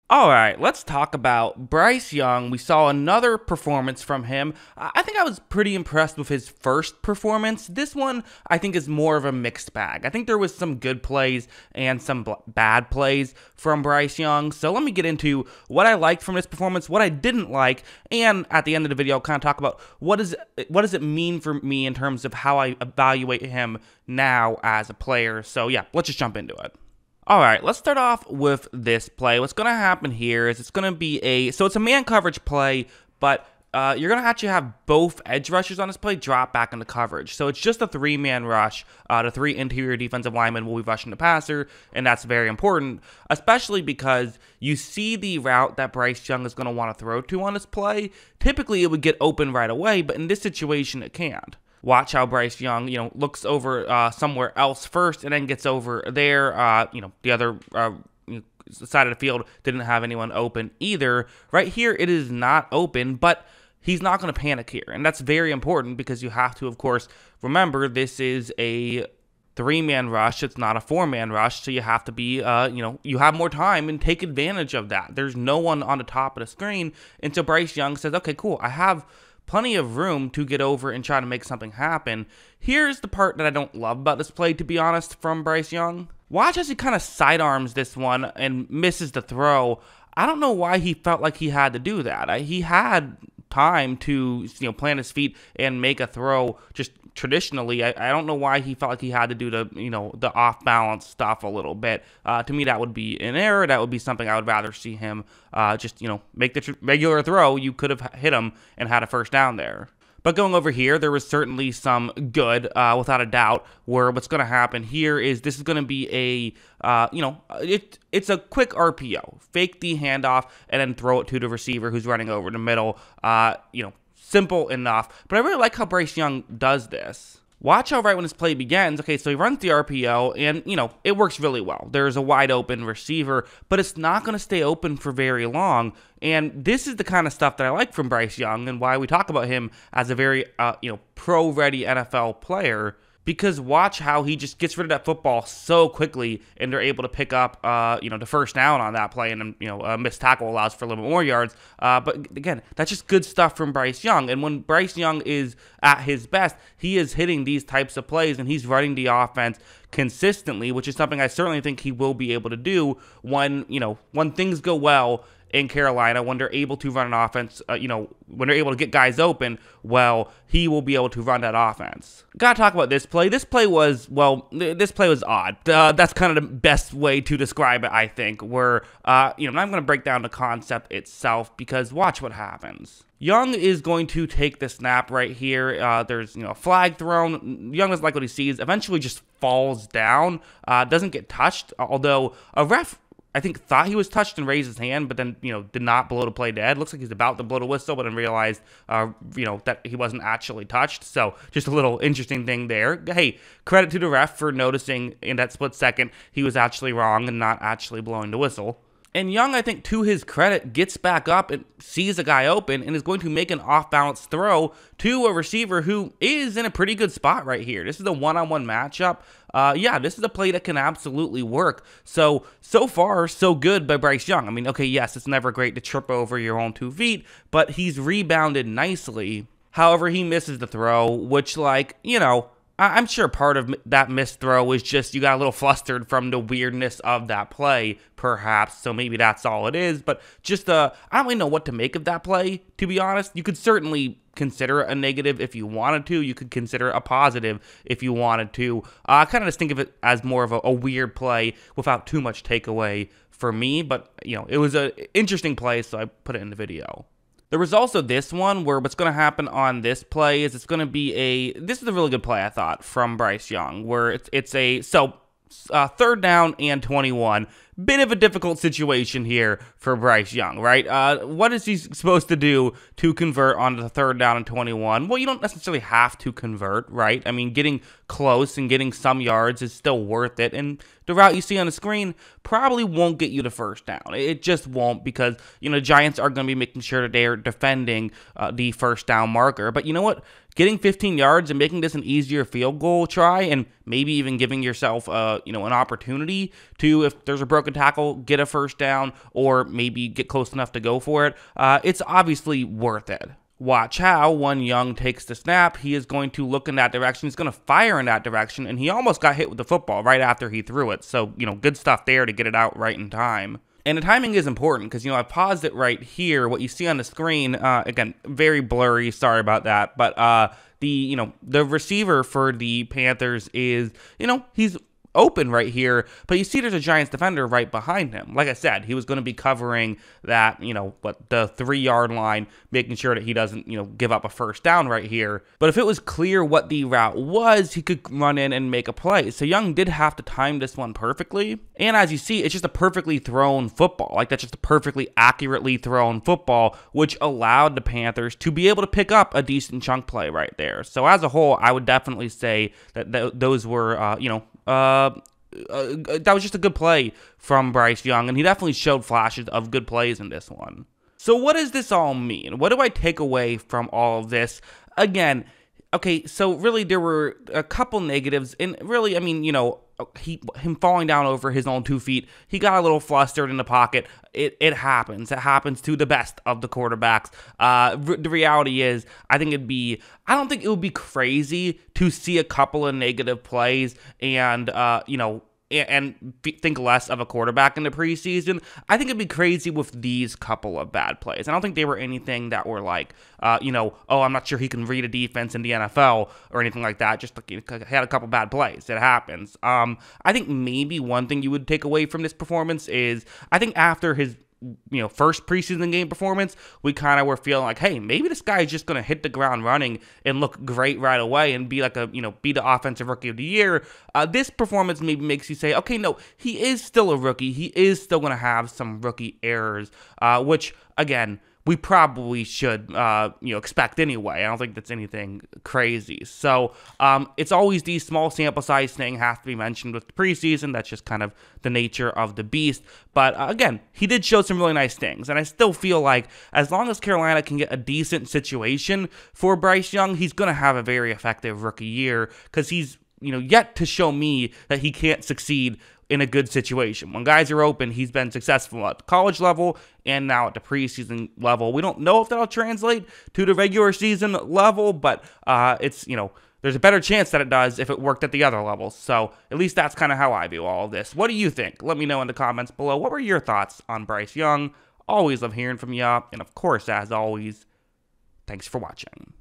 All right, let's talk about Bryce Young. We saw another performance from him. I think I was pretty impressed with his first performance. This one, I think, is more of a mixed bag. I think there was some good plays and some bad plays from Bryce Young. So let me get into what I liked from this performance, what I didn't like, and at the end of the video, I'll kind of talk about what does it mean for me in terms of how I evaluate him now as a player. So yeah, let's just jump into it. All right, let's start off with this play. What's going to happen here is it's going to be it's a man coverage play, but you're going to actually have both edge rushers on this play drop back into coverage. So it's just a three-man rush. The three interior defensive linemen will be rushing the passer, and that's very important, especially because you see the route that Bryce Young is going to want to throw to on this play. Typically, it would get open right away, but in this situation, it can't. Watch how Bryce Young, looks over somewhere else first and then gets over there. The other side of the field didn't have anyone open either. Right here, it is not open, but he's not going to panic here. And that's very important because you have to, of course, remember this is a three-man rush. It's not a four-man rush, so you have to be, you have more time and take advantage of that. There's no one on the top of the screen. And so Bryce Young says, okay, cool, I have plenty of room to get over and try to make something happen. Here's the part that I don't love about this play, to be honest, from Bryce Young. Watch as he kind of sidearms this one and misses the throw. I don't know why he felt like he had to do that. He had time to plant his feet and make a throw just traditionally. I don't know why he felt like he had to do the off balance stuff a little bit. To me, that would be an error. That would be something I would rather see him just make the regular throw. You could have hit him and had a first down there. But going over here, there was certainly some good, without a doubt, where what's going to happen here is this is going to be it's a quick RPO. Fake the handoff and then throw it to the receiver who's running over the middle. Simple enough. But I really like how Bryce Young does this. Watch how right when this play begins, okay, so he runs the RPO, and, it works really well. There's a wide open receiver, but it's not going to stay open for very long, and this is the kind of stuff that I like from Bryce Young and why we talk about him as a very, pro-ready NFL player. Because watch how he just gets rid of that football so quickly, and they're able to pick up, the first down on that play, and then, a missed tackle allows for a little bit more yards. But again, that's just good stuff from Bryce Young. And when Bryce Young is at his best, he is hitting these types of plays, and he's running the offense consistently, which is something I certainly think he will be able to do when things go well in Carolina, when they're able to run an offense, when they're able to get guys open, well, he will be able to run that offense. Gotta talk about this play. This play was odd. That's kind of the best way to describe it, I think, where, I'm going to break down the concept itself because watch what happens. Young is going to take the snap right here. There's, a flag thrown. Young doesn't like what he sees. Eventually just falls down. Doesn't get touched, although a ref, I think, thought he was touched and raised his hand, but then, did not blow the play dead. Looks like he's about to blow the whistle, but then realized, that he wasn't actually touched. So just a little interesting thing there. Hey, credit to the ref for noticing in that split second he was actually wrong and not actually blowing the whistle. And Young, I think, to his credit, gets back up and sees a guy open and is going to make an off-balance throw to a receiver who is in a pretty good spot right here. This is a one-on-one matchup. This is a play that can absolutely work. So far, so good by Bryce Young. I mean, okay, yes, it's never great to trip over your own 2 feet, but he's rebounded nicely. However, he misses the throw, which, I'm sure part of that missed throw was just you got a little flustered from the weirdness of that play, perhaps, so maybe that's all it is, but just, I don't really know what to make of that play, to be honest. You could certainly consider it a negative if you wanted to. You could consider it a positive if you wanted to. I kind of just think of it as more of a weird play without too much takeaway for me, but, it was an interesting play, so I put it in the video. There was also this one where what's going to happen on this play is it's going to be this is a really good play, I thought, from Bryce Young, where it's third down and 21. Bit of a difficult situation here for Bryce Young, right? What is he supposed to do to convert on the third down and 21? Well, you don't necessarily have to convert, right? I mean, getting close and getting some yards is still worth it. And the route you see on the screen probably won't get you the first down. It just won't because, Giants are going to be making sure that they are defending the first down marker. But you know what? getting 15 yards and making this an easier field goal try, and maybe even giving yourself an opportunity to, if there's a broken tackle, get a first down or maybe get close enough to go for it, it's obviously worth it. Watch how when Young takes the snap, he is going to look in that direction. He's going to fire in that direction, and he almost got hit with the football right after he threw it. So, good stuff there to get it out right in time. And the timing is important because, I paused it right here. What you see on the screen, again, very blurry. Sorry about that. But the receiver for the Panthers is, he's open right here, but you see there's a Giants defender right behind him. Like I said, he was going to be covering that, the 3-yard line, making sure that he doesn't, give up a first down right here. But if it was clear what the route was, he could run in and make a play. So Young did have to time this one perfectly. And as you see, it's just a perfectly thrown football. Like, that's just a perfectly accurately thrown football, which allowed the Panthers to be able to pick up a decent chunk play right there. So as a whole, I would definitely say that those were, that was just a good play from Bryce Young, and he definitely showed flashes of good plays in this one. So what does this all mean? What do I take away from all of this? Again, okay, so really there were a couple negatives, and really, him falling down over his own 2 feet, he got a little flustered in the pocket. It happens. It happens to the best of the quarterbacks. The reality is, I don't think it would be crazy to see a couple of negative plays and, think less of a quarterback in the preseason. I think it'd be crazy with these couple of bad plays. I don't think they were anything that were like, I'm not sure he can read a defense in the NFL or anything like that. Just like, he had a couple bad plays. It happens. I think maybe one thing you would take away from this performance is, I think after his first preseason game performance, we kind of were feeling like, hey, maybe this guy is just going to hit the ground running and look great right away and be like be the offensive rookie of the year. This performance maybe makes you say, okay, no, he is still a rookie. He is still going to have some rookie errors, which, again, we probably should, expect anyway. I don't think that's anything crazy. So it's always these small sample size thing have to be mentioned with the preseason. That's just kind of the nature of the beast. But again, he did show some really nice things. And I still feel like as long as Carolina can get a decent situation for Bryce Young, he's going to have a very effective rookie year because he's, yet to show me that he can't succeed in a good situation. When guys are open, he's been successful at the college level and now at the preseason level. We don't know if that'll translate to the regular season level, but it's, there's a better chance that it does if it worked at the other levels. So at least that's kind of how I view all of this. What do you think? Let me know in the comments below. What were your thoughts on Bryce Young? Always love hearing from you. And of course, as always, thanks for watching.